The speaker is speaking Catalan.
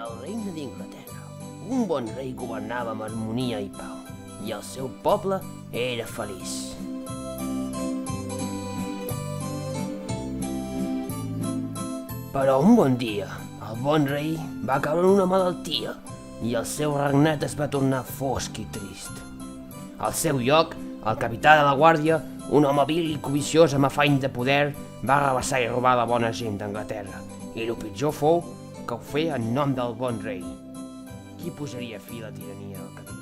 Al regne d'Inglaterra, un bon rei governava amb harmonia i pau, i el seu poble era feliç. Però un bon dia, el bon rei va caure en una malaltia i el seu regnat es va tornar fosc i trist. Al seu lloc, el capità de la guàrdia, un home vil i coviciós amb afany de poder, va arrabassar i robar la bona gent d'Anglaterra, i el pitjor fou que ho feia en nom del bon rei. Qui posaria fi a la tirania del capità?